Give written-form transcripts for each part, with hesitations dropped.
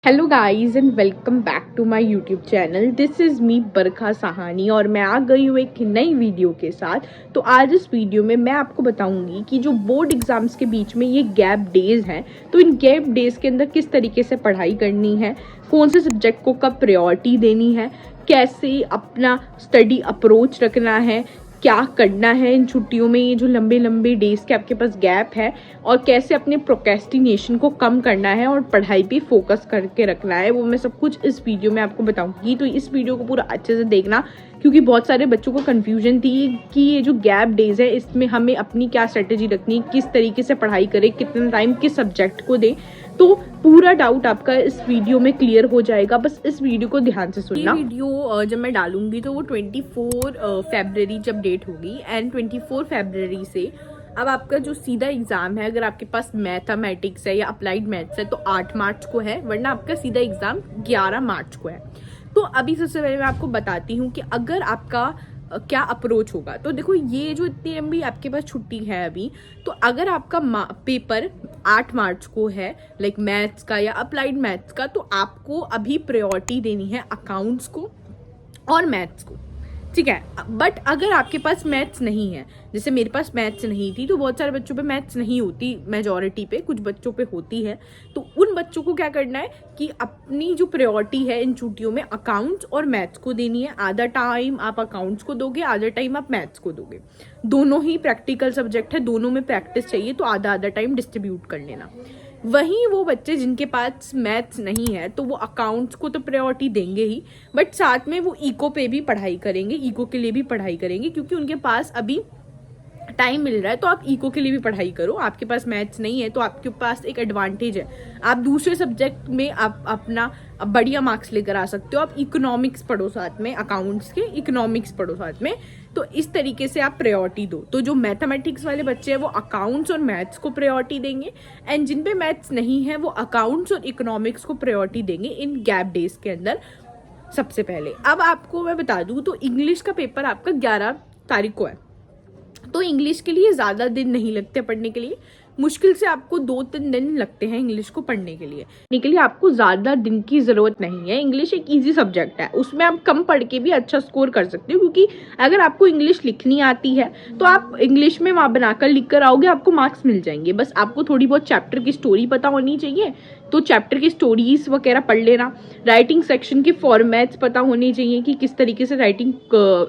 Hello guys and welcome back to my YouTube channel. This is me Barkha Sahani और मैं आ गई हूँ एक नई वीडियो के साथ। तो आज इस वीडियो में मैं आपको बताऊंगी कि जो बोर्ड एग्जाम्स के बीच में ये गैप डेज हैं, तो इन गैप डेज के अंदर किस तरीके से पढ़ाई करनी है, कौन से सब्जेक्ट को कब प्रायोरिटी देनी है, कैसे अपना स्टडी अप्रोच रखना है, क्या करना है इन छुट्टियों में, ये जो लंबे लंबे डेज के आपके पास गैप है, और कैसे अपने प्रोक्रेस्टिनेशन को कम करना है और पढ़ाई पे फोकस करके रखना है, वो मैं सब कुछ इस वीडियो में आपको बताऊंगी। तो इस वीडियो को पूरा अच्छे से देखना, क्योंकि बहुत सारे बच्चों को कन्फ्यूजन थी कि ये जो गैप डेज है इसमें हमें अपनी क्या स्ट्रेटेजी रखनी है, किस तरीके से पढ़ाई करें, कितना टाइम किस सब्जेक्ट को दें। तो पूरा डाउट आपका इस वीडियो में क्लियर हो जाएगा, बस इस वीडियो को ध्यान से सुनना। ये वीडियो जब मैं डालूंगी तो वो 24 फरवरी जब डेट होगी, एंड 24 फरवरी से अब आपका जो सीधा एग्जाम है, अगर आपके पास मैथमेटिक्स है या अप्लाइड मैथ्स है तो 8 मार्च को है, वरना आपका सीधा एग्जाम 11 मार्च को है। तो अभी सबसे पहले मैं आपको बताती हूँ कि अगर आपका क्या अप्रोच होगा। तो देखो, ये जो इतनी लंबी आपके पास छुट्टी है अभी, तो अगर आपका पेपर 8 मार्च को है, लाइक मैथ्स का या अप्लाइड मैथ्स का, तो आपको अभी प्रायोरिटी देनी है अकाउंट्स को और मैथ्स को, ठीक है। बट अगर आपके पास मैथ्स नहीं है, जैसे मेरे पास मैथ्स नहीं थी, तो बहुत सारे बच्चों पे मैथ्स नहीं होती, मेजॉरिटी पे, कुछ बच्चों पे होती है, तो उन बच्चों को क्या करना है कि अपनी जो प्रायोरिटी है इन छुट्टियों में अकाउंट्स और मैथ्स को देनी है। आधा टाइम आप अकाउंट्स को दोगे, आधा टाइम आप मैथ्स को दोगे। दोनों ही प्रैक्टिकल सब्जेक्ट है, दोनों में प्रैक्टिस चाहिए, तो आधा आधा टाइम डिस्ट्रीब्यूट कर लेना। वहीं वो बच्चे जिनके पास मैथ्स नहीं है, तो वो अकाउंट्स को तो प्रायोरिटी देंगे ही, बट साथ में वो इको पे भी पढ़ाई करेंगे, इको के लिए भी पढ़ाई करेंगे, क्योंकि उनके पास अभी टाइम मिल रहा है। तो आप इको के लिए भी पढ़ाई करो। आपके पास मैथ्स नहीं है तो आपके पास एक एडवांटेज है, आप दूसरे सब्जेक्ट में आप अपना बढ़िया मार्क्स लेकर आ सकते हो। आप इकोनॉमिक्स पढ़ो साथ में, अकाउंट्स के इकोनॉमिक्स पढ़ो साथ में, तो इस तरीके से आप प्रायोरिटी दो। तो जो मैथमेटिक्स वाले बच्चे हैं वो अकाउंट्स और मैथ्स को प्रायोरिटी देंगे, एंड जिन पे मैथ्स नहीं है वो अकाउंट्स और इकोनॉमिक्स को प्रायोरिटी देंगे इन गैप डेज के अंदर। सबसे पहले अब आपको मैं बता दूं, तो इंग्लिश का पेपर आपका 11 तारीख को है, तो इंग्लिश के लिए ज़्यादा दिन नहीं लगते पढ़ने के लिए। मुश्किल से आपको 2-3 दिन लगते हैं इंग्लिश को पढ़ने के लिए आपको ज़्यादा दिन की ज़रूरत नहीं है। इंग्लिश एक इजी सब्जेक्ट है, उसमें आप कम पढ़ के भी अच्छा स्कोर कर सकते हो, क्योंकि अगर आपको इंग्लिश लिखनी आती है तो आप इंग्लिश में वहाँ बनाकर लिख कर आओगे, आपको मार्क्स मिल जाएंगे। बस आपको थोड़ी बहुत चैप्टर की स्टोरी पता होनी चाहिए, तो चैप्टर की स्टोरीज वगैरह पढ़ लेना। राइटिंग सेक्शन के फॉर्मेट्स पता होने चाहिए कि किस तरीके से राइटिंग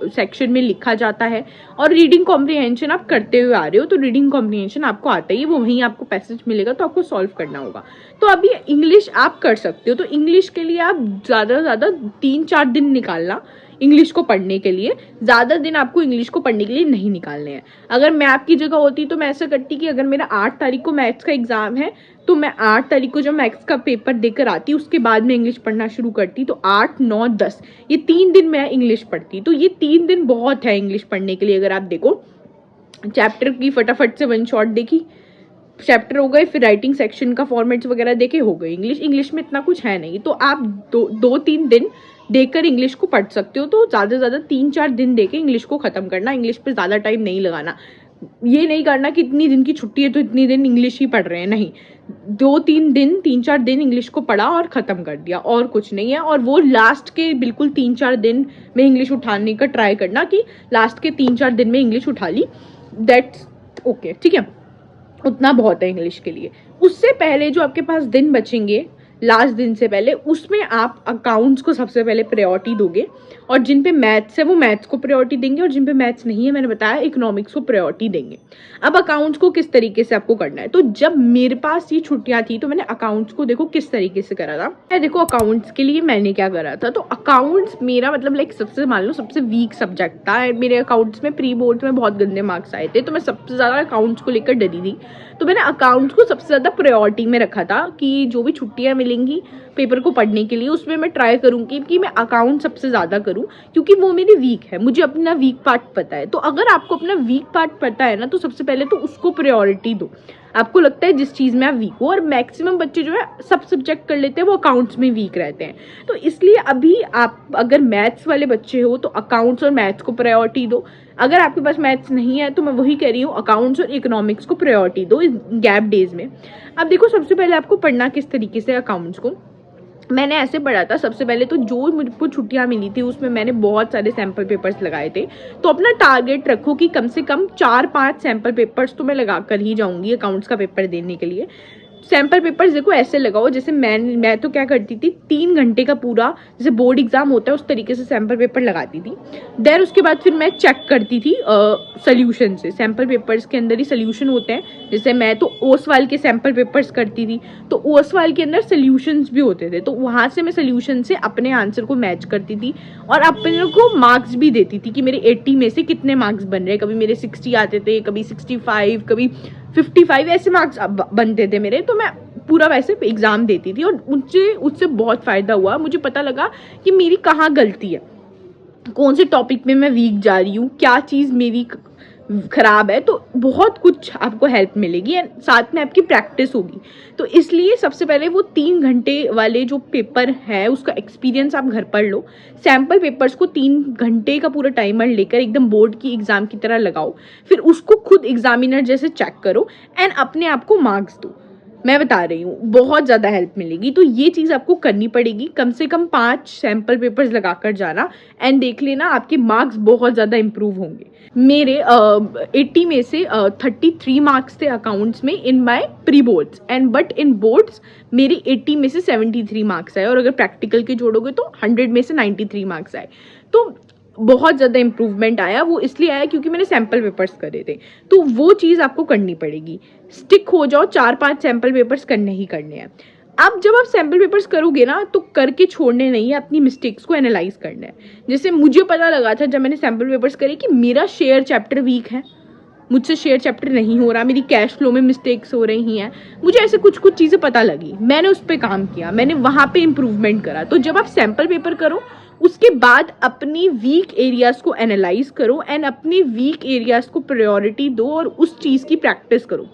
सेक्शन में लिखा जाता है, और रीडिंग कॉम्प्रिहेंशन आप करते हुए आ रहे हो, तो रीडिंग कॉम्प्रिहेंशन आपको आता ही, वो वहीं आपको पैसेज मिलेगा तो आपको सॉल्व करना होगा। तो अभी इंग्लिश आप कर सकते हो, तो इंग्लिश के लिए आप ज़्यादा से ज़्यादा 3-4 दिन निकालना इंग्लिश को पढ़ने के लिए। ज़्यादा दिन आपको इंग्लिश को पढ़ने के लिए नहीं निकालने हैं। अगर मैं आपकी जगह होती तो मैं ऐसा करती कि अगर मेरा 8 तारीख को मैथ्स का एग्जाम है, तो मैं 8 तारीख को जब मैथ्स का पेपर देकर आती, उसके बाद में इंग्लिश पढ़ना शुरू करती। तो 8, 9, 10 ये 3 दिन मैं इंग्लिश पढ़ती। तो ये 3 दिन बहुत है इंग्लिश पढ़ने के लिए। अगर आप देखो, चैप्टर की फटाफट से 1 शॉट देखी, चैप्टर हो गए, फिर राइटिंग सेक्शन का फॉर्मेट्स वगैरह देखे, हो गए। इंग्लिश में इतना कुछ है नहीं, तो आप 2-3 दिन देकर इंग्लिश को पढ़ सकते हो। तो ज़्यादा से ज़्यादा 3-4 दिन देके इंग्लिश को ख़त्म करना, इंग्लिश पे ज़्यादा टाइम नहीं लगाना। ये नहीं करना कि इतनी दिन की छुट्टी है तो इतनी दिन इंग्लिश ही पढ़ रहे हैं, नहीं। 2-3 दिन, 3-4 दिन इंग्लिश को पढ़ा और ख़त्म कर दिया, और कुछ नहीं है। और वो लास्ट के बिल्कुल 3-4 दिन में इंग्लिश उठाने का ट्राई करना, कि लास्ट के 3-4 दिन में इंग्लिश उठा ली, दैट्स ओके, ठीक है, उतना बहुत है इंग्लिश के लिए। उससे पहले जो आपके पास दिन बचेंगे, लास्ट दिन से पहले, उसमें आप अकाउंट्स को सबसे पहले प्रायोरिटी दोगे, और जिन पे मैथ्स है वो मैथ्स को प्रायोरिटी देंगे, और जिन पे मैथ्स नहीं है, मैंने बताया, इकोनॉमिक्स को प्रायोरिटी देंगे। अब अकाउंट्स को किस तरीके से आपको करना है, तो जब मेरे पास ये छुट्टियां थी तो मैंने अकाउंट्स को देखो किस तरीके से करा था। देखो, अकाउंट्स के लिए मैंने क्या करा था, तो अकाउंट्स मेरा मतलब लाइक सबसे, मान लो, सबसे वीक सब्जेक्ट था। मेरे अकाउंट्स में प्री बोर्ड में बहुत गंदे मार्क्स आए थे, तो मैं सबसे ज़्यादा अकाउंट्स को लेकर डरी थी। तो मैंने अकाउंट्स को सबसे ज़्यादा प्रायोरिटी में रखा था कि जो भी छुट्टियां मिलेंगी पेपर को पढ़ने के लिए, उसमें मैं ट्राई करूंगी कि मैं अकाउंट सबसे ज़्यादा करूं, क्योंकि वो मेरी वीक है, मुझे अपना वीक पार्ट पता है। तो अगर आपको अपना वीक पार्ट पता है ना, तो सबसे पहले तो उसको प्रायोरिटी दो। आपको लगता है जिस चीज़ में आप वीक हो, और मैक्सिमम बच्चे जो है सब सब्जेक्ट कर लेते हैं, वो अकाउंट्स में वीक रहते हैं। तो इसलिए अभी आप अगर मैथ्स वाले बच्चे हो तो अकाउंट्स और मैथ्स को प्रायोरिटी दो। अगर आपके पास मैथ्स नहीं है तो मैं वही कह रही हूँ, अकाउंट्स और इकोनॉमिक्स को प्रायोरिटी दो इस गैप डेज में। अब देखो, सबसे पहले आपको पढ़ना किस तरीके से अकाउंट्स को, मैंने ऐसे पढ़ा था, सबसे पहले तो जो मुझको छुट्टियां मिली थी उसमें मैंने बहुत सारे सैम्पल पेपर्स लगाए थे। तो अपना टारगेट रखो कि कम से कम 4-5 सैम्पल पेपर्स तो मैं लगा कर ही जाऊंगी अकाउंट्स का पेपर देने के लिए। सैम्पल पेपर्स देखो ऐसे लगाओ, जैसे मैं तो क्या करती थी, 3 घंटे का पूरा जैसे बोर्ड एग्जाम होता है उस तरीके से सैम्पल पेपर लगाती थी। देन उसके बाद फिर मैं चेक करती थी सोल्यूशन से। सैम्पल पेपर्स के अंदर ही सोल्यूशन होते हैं, जैसे मैं तो ओसवाल के सैम्पल पेपर्स करती थी, तो ओसवाल के अंदर सोल्यूशंस भी होते थे, तो वहाँ से मैं सोल्यूशन से अपने आंसर को मैच करती थी और अपने को मार्क्स भी देती थी कि मेरे 80 में से कितने मार्क्स बन रहे हैं। कभी मेरे 60 आते थे, कभी 65, कभी 55 ऐसे मार्क्स बनते थे मेरे। तो मैं पूरा वैसे एग्जाम देती थी और उससे बहुत फायदा हुआ। मुझे पता लगा कि मेरी कहाँ गलती है, कौन से टॉपिक में मैं वीक जा रही हूँ, क्या चीज़ मेरी खराब है। तो बहुत कुछ आपको हेल्प मिलेगी एंड साथ में आपकी प्रैक्टिस होगी। तो इसलिए सबसे पहले वो 3 घंटे वाले जो पेपर है उसका एक्सपीरियंस आप घर पर लो। सैम्पल पेपर्स को 3 घंटे का पूरा टाइमर लेकर एकदम बोर्ड की एग्जाम की तरह लगाओ, फिर उसको खुद एग्जामिनर जैसे चेक करो एंड अपने आप को मार्क्स दो। मैं बता रही हूँ बहुत ज़्यादा हेल्प मिलेगी। तो ये चीज़ आपको करनी पड़ेगी, कम से कम 5 सैम्पल पेपर्स लगा कर जाना एंड देख लेना आपके मार्क्स बहुत ज़्यादा इंप्रूव होंगे। मेरे 80 में से 33 मार्क्स थे अकाउंट्स में in my pre boards and but in boards मेरे 80 में से 73 मार्क्स आए और अगर प्रैक्टिकल के जोड़ोगे तो 100 में से 93 मार्क्स आए। तो बहुत ज़्यादा इंप्रूवमेंट आया। वो इसलिए आया क्योंकि मैंने सैम्पल पेपर्स करे थे। तो वो चीज़ आपको करनी पड़ेगी, स्टिक हो जाओ, 4-5 सैम्पल पेपर्स करने ही करने हैं। अब जब आप सैम्पल पेपर्स करोगे ना तो करके छोड़ने नहीं है, अपनी मिस्टेक्स को एनालाइज करना है। जैसे मुझे पता लगा था जब मैंने सैम्पल पेपर्स करे कि मेरा शेयर चैप्टर वीक है, मुझसे शेयर चैप्टर नहीं हो रहा, मेरी कैश फ्लो में मिस्टेक्स हो रही हैं, मुझे ऐसे कुछ कुछ चीज़ें पता लगी, मैंने उस पर काम किया, मैंने वहाँ पे इम्प्रूवमेंट करा। तो जब आप सैम्पल पेपर करो उसके बाद अपनी वीक एरियाज को एनालाइज करो एंड अपने वीक एरियाज को प्रायोरिटी दो और उस चीज़ की प्रैक्टिस करो।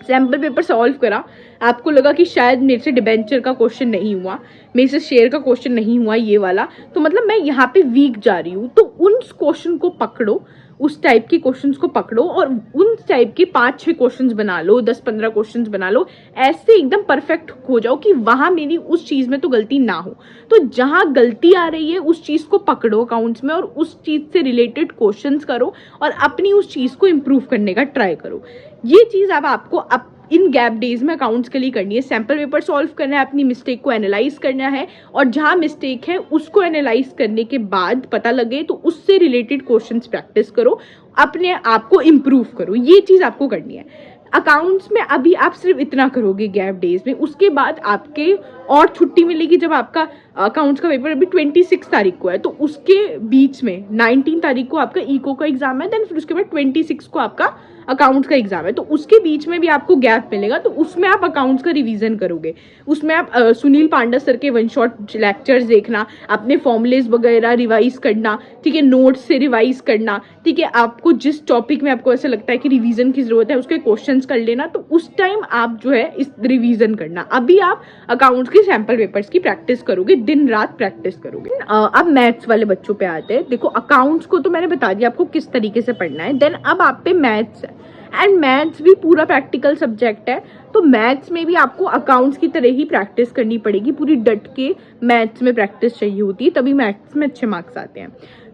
सैम्पल पेपर सॉल्व करा, आपको लगा कि शायद मेरे से डिबेंचर का क्वेश्चन नहीं हुआ, मेरे से शेयर का क्वेश्चन नहीं हुआ ये वाला, तो मतलब मैं यहाँ पे वीक जा रही हूँ। तो उन क्वेश्चन को पकड़ो, उस टाइप के क्वेश्चंस को पकड़ो और उन टाइप के 5-6 क्वेश्चंस बना लो, 10-15 क्वेश्चंस बना लो, ऐसे एकदम परफेक्ट हो जाओ कि वहां मेरी उस चीज में तो गलती ना हो। तो जहां गलती आ रही है उस चीज को पकड़ो अकाउंट्स में और उस चीज से रिलेटेड क्वेश्चंस करो और अपनी उस चीज को इम्प्रूव करने का ट्राई करो। ये चीज अब आपको इन गैप डेज में अकाउंट्स के लिए करनी है। सैम्पल पेपर सॉल्व करना है, अपनी मिस्टेक को एनालाइज करना है और जहां मिस्टेक है उसको एनालाइज करने के बाद पता लगे तो उससे रिलेटेड क्वेश्चंस प्रैक्टिस करो, अपने आप को इम्प्रूव करो। ये चीज आपको करनी है अकाउंट्स में। अभी आप सिर्फ इतना करोगे गैप डेज में, उसके बाद आपके और छुट्टी मिलेगी जब आपका अकाउंट्स का पेपर अभी 26 तारीख को है, तो उसके बीच में 19 तारीख को आपका इको का एग्जाम है, देन फिर उसके बाद 26 को आपका अकाउंट्स का एग्जाम है। तो उसके बीच में भी आपको गैप मिलेगा, तो उसमें आप अकाउंट्स का रिवीजन करोगे। उसमें आप सुनील पांडा सर के 1 शॉट लेक्चर्स देखना, अपने फॉर्मुलेज वगैरह रिवाइज करना, ठीक है, नोट्स से रिवाइज करना, ठीक है। आपको जिस टॉपिक में आपको ऐसा लगता है कि रिवीजन की जरूरत है उसके क्वेश्चंस कर लेना, तो उस टाइम आप जो है इस रिवीजन करना। अभी आप अकाउंट्स के सैम्पल पेपर्स की प्रैक्टिस करोगे, दिन रात प्रैक्टिस करोगे। अब मैथ्स वाले बच्चों पे आते हैं। देखो अकाउंट्स को तो मैंने बता दिया आपको किस तरीके से पढ़ना है, देन अब आप पे मैथ्स है एंड मैथ्स भी पूरा प्रैक्टिकल सब्जेक्ट है। तो मैथ्स में भी आपको अकाउंट्स की तरह ही प्रैक्टिस करनी पड़ेगी, पूरी डट के मैथ्स में प्रैक्टिस चाहिए होती है, तभी मैथ्स में अच्छे मार्क्स आते हैं।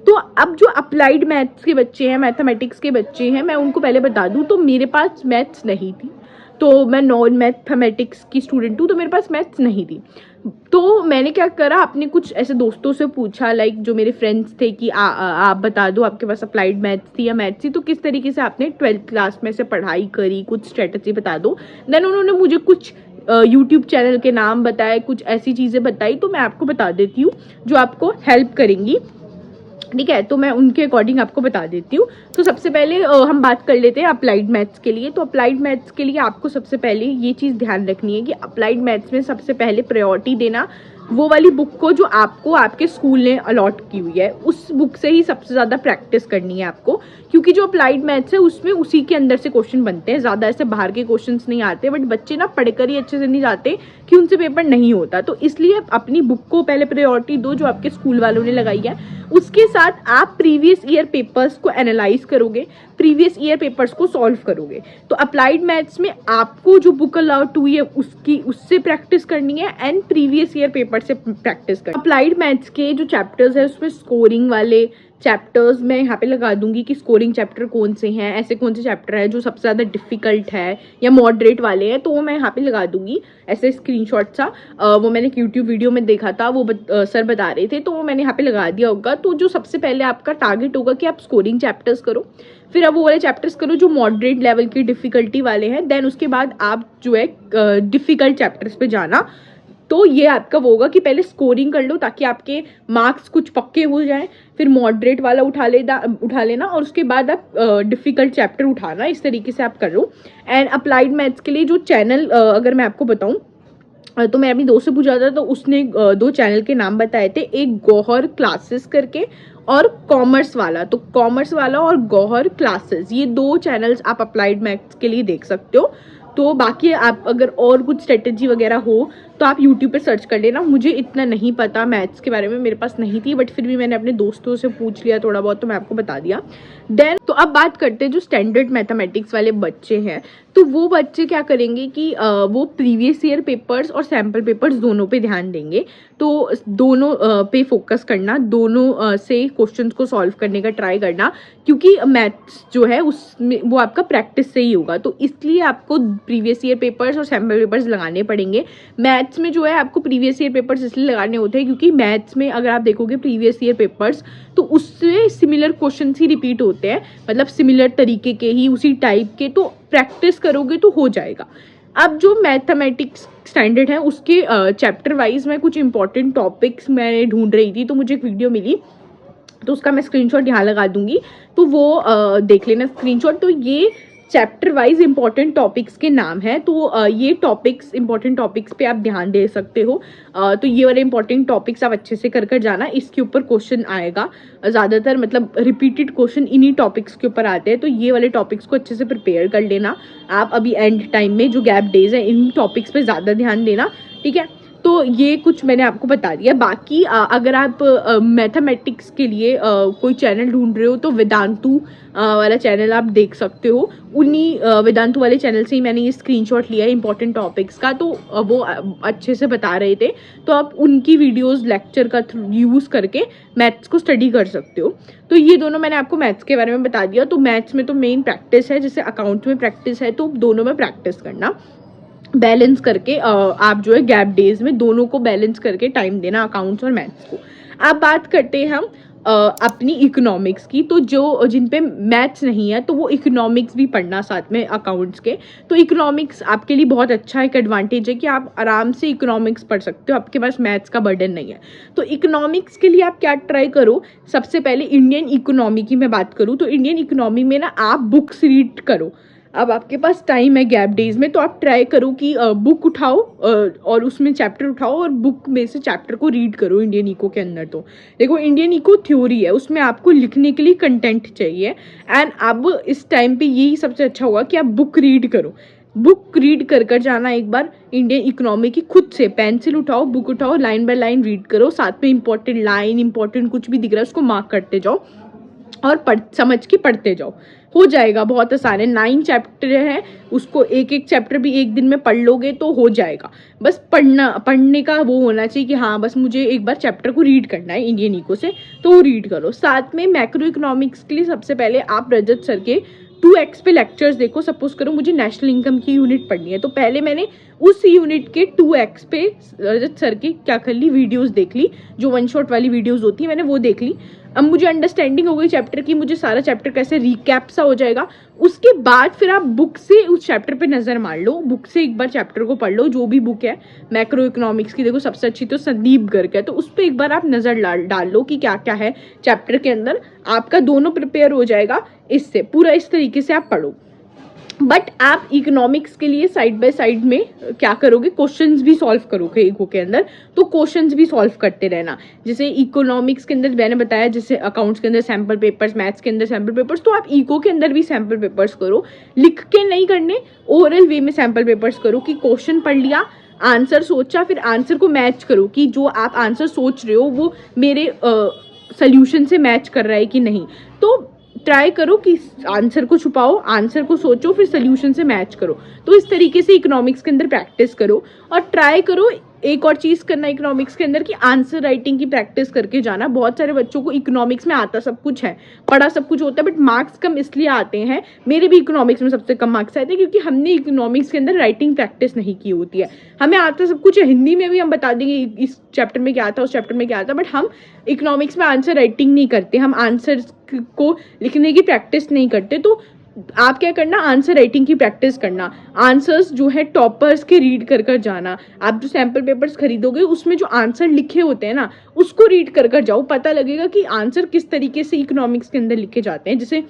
तो अब जो अप्लाइड मैथ्स के बच्चे हैं, मैथमेटिक्स के बच्चे हैं, मैं उनको पहले बता दूं तो मेरे पास मैथ्स नहीं थी, तो मैं नॉन मैथमेटिक्स की स्टूडेंट हूँ, तो मेरे पास मैथ्स नहीं थी। तो मैंने क्या करा, अपने कुछ ऐसे दोस्तों से पूछा, लाइक जो मेरे फ्रेंड्स थे कि आप बता दो आपके पास अप्लाइड मैथ्स थी या मैथ्स थी, तो किस तरीके से आपने 12th क्लास में से पढ़ाई करी, कुछ स्ट्रेटजी बता दो। देन उन्होंने मुझे कुछ यूट्यूब चैनल के नाम बताए, कुछ ऐसी चीज़ें बताई, तो मैं आपको बता देती हूँ जो आपको हेल्प करेंगी, ठीक है। तो मैं उनके अकॉर्डिंग आपको बता देती हूँ। तो सबसे पहले हम बात कर लेते हैं अप्लाइड मैथ्स के लिए। तो अप्लाइड मैथ्स के लिए आपको सबसे पहले ये चीज़ ध्यान रखनी है कि अप्लाइड मैथ्स में सबसे पहले प्रायोरिटी देना वो वाली बुक को जो आपको आपके स्कूल ने अलॉट की हुई है, उस बुक से ही सबसे ज़्यादा प्रैक्टिस करनी है आपको, क्योंकि जो अप्लाइड मैथ्स है उसमें उसी के अंदर से क्वेश्चन बनते हैं, ज़्यादा ऐसे बाहर के क्वेश्चंस नहीं आते। बट बच्चे ना पढ़कर ही अच्छे से नहीं जाते कि उनसे पेपर नहीं होता। तो इसलिए अपनी बुक को पहले प्रायोरिटी दो जो आपके स्कूल वालों ने लगाई है। उसके साथ आप प्रीवियस ईयर पेपर्स को एनालाइज करोगे, प्रीवियस ईयर पेपर्स को सॉल्व करोगे। तो अप्लाइड मैथ्स में आपको जो बुक अलॉट हुई है उससे प्रैक्टिस करनी है एंड प्रीवियस ईयर पेपर फटाफट से प्रैक्टिस कर। अप्लाइड मैथ्स के जो चैप्टर्स है उसमें स्कोरिंग वाले चैप्टर्स मैं यहाँ पे लगा दूंगी कि स्कोरिंग चैप्टर कौन से हैं, ऐसे कौन से चैप्टर है जो सबसे ज़्यादा डिफिकल्ट है या मॉडरेट वाले हैं, तो वो मैं यहाँ पे लगा दूंगी ऐसे स्क्रीनशॉट सा। वो मैंने एक यूट्यूब वीडियो में देखा था, वो सर बता रहे थे, तो वो मैंने यहाँ पे लगा दिया होगा। तो जो सबसे पहले आपका टारगेट होगा कि आप स्कोरिंग चैप्टर्स करो, फिर अब वो वाले चैप्टर्स करो जो मॉडरेट लेवल की डिफिकल्टी वाले हैं, देन उसके बाद आप जो है डिफिकल्ट चैप्टर्स पे जाना। तो ये आपका वो होगा कि पहले स्कोरिंग कर लो ताकि आपके मार्क्स कुछ पक्के हो जाएं, फिर मॉडरेट वाला उठा लेना और उसके बाद आप डिफिकल्ट चैप्टर उठाना। इस तरीके से आप करो। एंड अप्लाइड मैथ्स के लिए जो चैनल अगर मैं आपको बताऊं तो मैं अपनी दोस्त से पूछा था, तो उसने 2 चैनल के नाम बताए थे, एक गौहर क्लासेस करके और कॉमर्स वाला। तो कॉमर्स वाला और गौहर क्लासेस, ये 2 चैनल्स आप अप्लाइड मैथ्स के लिए देख सकते हो। तो बाकी आप अगर और कुछ स्ट्रेटेजी वगैरह हो तो आप यूट्यूब पे सर्च कर लेना। मुझे इतना नहीं पता मैथ्स के बारे में, मेरे पास नहीं थी, बट फिर भी मैंने अपने दोस्तों से पूछ लिया थोड़ा बहुत, तो मैं आपको बता दिया। देन तो अब बात करते हैं जो स्टैंडर्ड मैथमेटिक्स वाले बच्चे हैं, तो वो बच्चे क्या करेंगे कि वो प्रीवियस ईयर पेपर्स और सैम्पल पेपर्स दोनों पे ध्यान देंगे। तो दोनों पे फोकस करना, दोनों से क्वेश्चंस को सॉल्व करने का ट्राई करना, क्योंकि मैथ्स जो है उसमें वो आपका प्रैक्टिस से ही होगा। तो इसलिए आपको प्रीवियस ईयर पेपर्स और सैम्पल पेपर्स लगाने पड़ेंगे। मैथ्स में जो है आपको प्रीवियस ईयर पेपर्स इसलिए लगाने होते हैं क्योंकि मैथ्स में अगर आप देखोगे प्रीवियस ईयर पेपर्स तो उससे सिमिलर क्वेश्चन ही रिपीट होते हैं, मतलब सिमिलर तरीके के ही, उसी टाइप के। तो प्रैक्टिस करोगे तो हो जाएगा। अब जो मैथमेटिक्स स्टैंडर्ड है उसके चैप्टर वाइज मैं कुछ इंपॉर्टेंट टॉपिक्स मैं ढूंढ रही थी, तो मुझे एक वीडियो मिली, तो उसका मैं स्क्रीनशॉट यहाँ लगा दूंगी, तो वो देख लेना स्क्रीनशॉट। तो ये चैप्टर वाइज इंपॉर्टेंट टॉपिक्स के नाम है, तो ये टॉपिक्स इंपॉर्टेंट टॉपिक्स पे आप ध्यान दे सकते हो। तो ये वाले इंपॉर्टेंट टॉपिक्स आप अच्छे से कर जाना, इसके ऊपर क्वेश्चन आएगा ज़्यादातर, मतलब रिपीटेड क्वेश्चन इन्हीं टॉपिक्स के ऊपर आते हैं। तो ये वाले टॉपिक्स को अच्छे से प्रिपेयर कर लेना आप। अभी एंड टाइम में जो गैप डेज है इन टॉपिक्स पे ज़्यादा ध्यान देना, ठीक है। तो ये कुछ मैंने आपको बता दिया। बाकी अगर आप मैथमेटिक्स के लिए कोई चैनल ढूंढ रहे हो तो वेदांतु वाला चैनल आप देख सकते हो। उन्हीं वेदांतु वाले चैनल से ही मैंने ये स्क्रीनशॉट लिया है इंपॉर्टेंट टॉपिक्स का, तो वो अच्छे से बता रहे थे। तो आप उनकी वीडियोस लेक्चर का यूज़ करके मैथ्स को स्टडी कर सकते हो। तो ये दोनों मैंने आपको मैथ्स के बारे में बता दिया। तो मैथ्स में तो मेन प्रैक्टिस है, जैसे अकाउंट्स में प्रैक्टिस है, तो दोनों में प्रैक्टिस करना, बैलेंस करके आप जो है गैप डेज में दोनों को बैलेंस करके टाइम देना, अकाउंट्स और मैथ्स को। अब बात करते हैं हम अपनी इकोनॉमिक्स की। तो जो जिन पे मैथ्स नहीं है तो वो इकोनॉमिक्स भी पढ़ना साथ में अकाउंट्स के। तो इकोनॉमिक्स आपके लिए बहुत अच्छा एक एडवांटेज है कि आप आराम से इकोनॉमिक्स पढ़ सकते हो, आपके पास मैथ्स का बर्डन नहीं है। तो इकोनॉमिक्स के लिए आप क्या ट्राई करो, सबसे पहले इंडियन इकोनॉमी की मैं बात करूँ तो इंडियन इकोनॉमी में ना आप बुक्स रीड करो। अब आपके पास टाइम है गैप डेज में, तो आप ट्राई करो कि बुक उठाओ और उसमें चैप्टर उठाओ और बुक में से चैप्टर को रीड करो। इंडियन इको के अंदर तो देखो इंडियन इको थ्योरी है, उसमें आपको लिखने के लिए कंटेंट चाहिए। एंड अब इस टाइम पे यही सबसे अच्छा होगा कि आप बुक रीड करो। बुक रीड कर जाना एक बार इंडियन इकोनॉमी की, खुद से पेंसिल उठाओ, बुक उठाओ, लाइन बाय लाइन रीड करो, साथ में इंपॉर्टेंट लाइन, इंपॉर्टेंट कुछ भी दिख रहा है उसको मार्क करते जाओ और समझ के पढ़ते जाओ। हो जाएगा, बहुत आसान है। 9 चैप्टर है, उसको एक एक चैप्टर भी एक दिन में पढ़ लोगे तो हो जाएगा। बस पढ़ने का वो होना चाहिए कि हाँ बस मुझे एक बार चैप्टर को रीड करना है इंडियन इको से, तो वो रीड करो। साथ में मैक्रो इकोनॉमिक्स के लिए सबसे पहले आप रजत सर के 2x पे लेक्चर्स देखो। सपोज करो मुझे नेशनल इनकम की यूनिट पढ़नी है, तो पहले मैंने उस यूनिट के 2x पे रजत सर की क्या कर ली, वीडियोस देख ली, जो 1 शॉट वाली वीडियोस होती है मैंने वो देख ली। अब मुझे अंडरस्टैंडिंग हो गई चैप्टर की, मुझे सारा चैप्टर कैसे रिकैप सा हो जाएगा। उसके बाद फिर आप बुक से उस चैप्टर पे नजर मार लो, बुक से एक बार चैप्टर को पढ़ लो, जो भी बुक है मैक्रो इकोनॉमिक्स की। देखो सबसे अच्छी तो संदीप गर्ग है, तो उस पर एक बार आप नजर डाल लो कि क्या क्या है चैप्टर के अंदर। आपका दोनों प्रिपेयर हो जाएगा इससे, पूरा इस तरीके से आप पढ़ो। बट आप इकोनॉमिक्स के लिए साइड बाय साइड में क्या करोगे, क्वेश्चंस भी सॉल्व करोगे इको के अंदर, तो क्वेश्चंस भी सॉल्व करते रहना। जैसे इकोनॉमिक्स के अंदर मैंने बताया, जैसे अकाउंट्स के अंदर सैम्पल पेपर्स, मैथ्स के अंदर सैम्पल पेपर्स, तो आप इको के अंदर भी सैम्पल पेपर्स करो। लिख के नहीं करने, ओरल वे में सैम्पल पेपर्स करो कि क्वेश्चन पढ़ लिया, आंसर सोचा, फिर आंसर को मैच करो कि जो आप आंसर सोच रहे हो वो मेरे सोल्यूशन से मैच कर रहा है कि नहीं। तो ट्राई करो कि आंसर को छुपाओ, आंसर को सोचो, फिर सोल्यूशन से मैच करो। तो इस तरीके से इकोनॉमिक्स के अंदर प्रैक्टिस करो और ट्राई करो एक और चीज़ करना इकोनॉमिक्स के अंदर कि आंसर राइटिंग की प्रैक्टिस करके जाना। बहुत सारे बच्चों को इकोनॉमिक्स में आता सब कुछ है, पढ़ा सब कुछ होता है, बट मार्क्स कम इसलिए आते हैं। मेरे भी इकोनॉमिक्स में सबसे कम मार्क्स आए थे क्योंकि हमने इकोनॉमिक्स के अंदर राइटिंग प्रैक्टिस नहीं की होती है। हमें आता सब कुछ है, हिंदी में भी हम बता देंगे इस चैप्टर में क्या था, उस चैप्टर में क्या था, बट हम इकोनॉमिक्स में आंसर राइटिंग नहीं करते, हम आंसर को लिखने की प्रैक्टिस नहीं करते। तो आप क्या करना, आंसर राइटिंग की प्रैक्टिस करना, आंसर्स जो है टॉपर्स के रीड कर कर जाना। आप जो सैम्पल पेपर्स खरीदोगे उसमें जो आंसर लिखे होते हैं ना, उसको रीड कर कर जाओ, पता लगेगा कि आंसर किस तरीके से इकोनॉमिक्स के अंदर लिखे जाते हैं। जैसे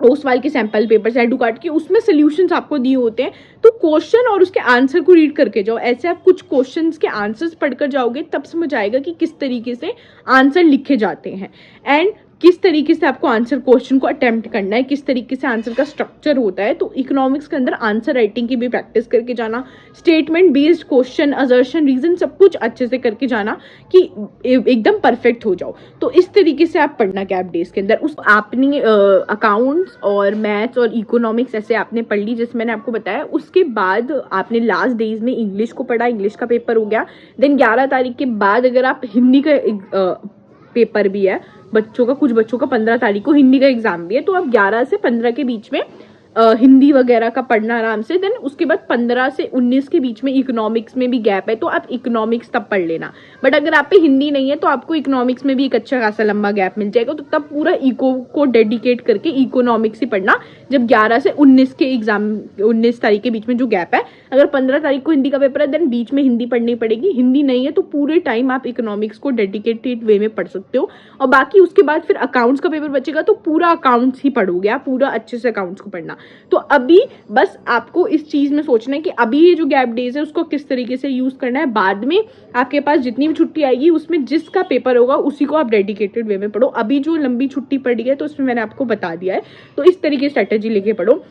ओसवाल के सैम्पल पेपर्स, एडुकार्ड के, उसमें सोल्यूशंस आपको दिए होते हैं, तो क्वेश्चन और उसके आंसर को रीड करके जाओ। ऐसे आप कुछ क्वेश्चंस के आंसर्स पढ़कर जाओगे, तब समझ आएगा कि किस तरीके से आंसर लिखे जाते हैं एंड किस तरीके से आपको आंसर क्वेश्चन को अटेम्प्ट करना है, किस तरीके से आंसर का स्ट्रक्चर होता है। तो इकोनॉमिक्स के अंदर आंसर राइटिंग की भी प्रैक्टिस करके जाना, statement based question, assertion, reason सब कुछ अच्छे से करके जाना कि एकदम परफेक्ट हो जाओ। तो इस तरीके से आप पढ़ना गैप डेज के अंदर। उस आपने अकाउंट्स और मैथ्स और इकोनॉमिक्स ऐसे आपने पढ़ ली जैसे मैंने आपको बताया। उसके बाद आपने लास्ट डेज में इंग्लिश को पढ़ा, इंग्लिश का पेपर हो गया। देन 11 तारीख के बाद अगर आप हिंदी का पेपर भी है बच्चों का, कुछ बच्चों का 15 तारीख को हिंदी का एग्जाम भी है, तो आप 11 से 15 के बीच में हिंदी वगैरह का पढ़ना आराम से। देन उसके बाद 15 से 19 के बीच में इकोनॉमिक्स में भी गैप है, तो आप इकोनॉमिक्स तब पढ़ लेना। बट अगर आप पे हिंदी नहीं है तो आपको इकोनॉमिक्स में भी एक अच्छा खासा लंबा गैप मिल जाएगा, तो तब पूरा इको को डेडिकेट करके इकोनॉमिक्स ही पढ़ना जब 11 से 19 के एग्जाम, 19 तारीख के बीच में जो गैप है। अगर 15 तारीख को हिंदी का पेपर है देन बीच में हिंदी पढ़नी पड़ेगी, हिंदी नहीं है तो पूरे टाइम आप इकोनॉमिक्स को डेडिकेटेड वे में पढ़ सकते हो। और बाकी उसके बाद फिर अकाउंट्स का पेपर बचेगा तो पूरा अकाउंट्स ही पढ़ोगे आप, पूरा अच्छे से अकाउंट्स को पढ़ना। तो अभी बस आपको इस चीज में सोचना है कि अभी ये जो गैप डेज है उसको किस तरीके से यूज करना है। बाद में आपके पास जितनी भी छुट्टी आएगी उसमें जिसका पेपर होगा उसी को आप डेडिकेटेड वे में पढ़ो। अभी जो लंबी छुट्टी पड़ी है तो उसमें मैंने आपको बता दिया है, तो इस तरीके स्ट्रेटेजी लेके पढ़ो।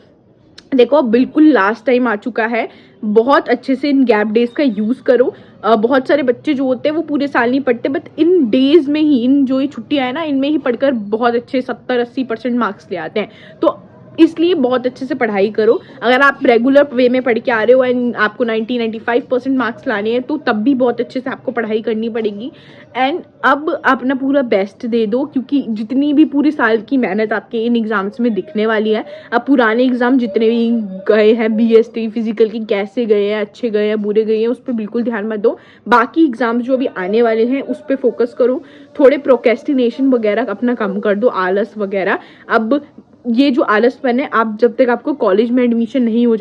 देखो बिल्कुल लास्ट टाइम आ चुका है, बहुत अच्छे से इन गैप डेज का यूज करो। बहुत सारे बच्चे जो होते हैं वो पूरे साल नहीं पढ़ते, बट इन डेज में ही, इन जो ये छुट्टियां है ना, इनमें ही पढ़कर बहुत अच्छे 70-80% मार्क्स ले आते हैं। तो इसलिए बहुत अच्छे से पढ़ाई करो। अगर आप रेगुलर वे में पढ़ के आ रहे हो एंड आपको 90-95% मार्क्स लाने हैं तो तब भी बहुत अच्छे से आपको पढ़ाई करनी पड़ेगी। एंड अब अपना पूरा बेस्ट दे दो, क्योंकि जितनी भी पूरी साल की मेहनत आपके इन एग्जाम्स में दिखने वाली है। अब पुराने एग्जाम जितने भी गए हैं, BST फिजिकल की, कैसे गए हैं, अच्छे गए हैं, बुरे गए हैं, उस पर बिल्कुल ध्यान मत दो। बाकी एग्जाम्स जो अभी आने वाले हैं उस पर फोकस करो। थोड़े प्रोक्रेस्टिनेशन वगैरह अपना कम कर दो, आलस वगैरह। अब ये जो आलसपन है, आप जब तक आपको कॉलेज में एडमिशन नहीं हो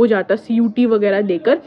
जाता CUT वगैरह देकर,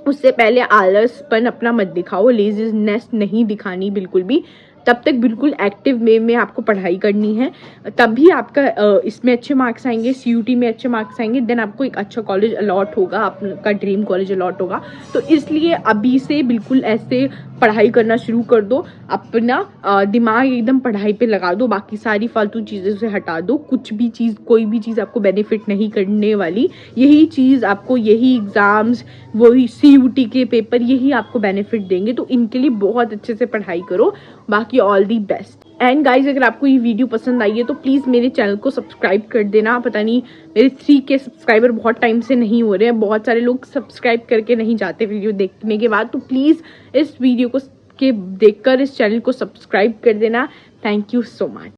उससे पहले आलसपन अपना मत दिखाओ, लेजीनेस नहीं दिखानी बिल्कुल भी। तब तक बिल्कुल एक्टिव वे में आपको पढ़ाई करनी है, तभी आपका इसमें अच्छे मार्क्स आएंगे, CUT में अच्छे मार्क्स आएंगे, देन आपको एक अच्छा कॉलेज अलॉट होगा, आपका ड्रीम कॉलेज अलॉट होगा। तो इसलिए अभी से बिल्कुल ऐसे पढ़ाई करना शुरू कर दो, अपना दिमाग एकदम पढ़ाई पे लगा दो, बाकी सारी फालतू चीज़ों से हटा दो। कुछ भी चीज़, कोई भी चीज़ आपको बेनिफिट नहीं करने वाली, यही चीज़ आपको, यही एग्ज़ाम्स, वही CUT के पेपर, यही आपको बेनिफिट देंगे। तो इनके लिए बहुत अच्छे से पढ़ाई करो। बाकी all the best. And guys, अगर आपको ये वीडियो पसंद आई है तो प्लीज़ मेरे चैनल को सब्सक्राइब कर देना। पता नहीं मेरे 3K सब्सक्राइबर बहुत टाइम से नहीं हो रहे हैं, बहुत सारे लोग सब्सक्राइब करके नहीं जाते वीडियो देखने के बाद। तो प्लीज़ इस वीडियो को देखकर इस चैनल को सब्सक्राइब कर देना। Thank you so much.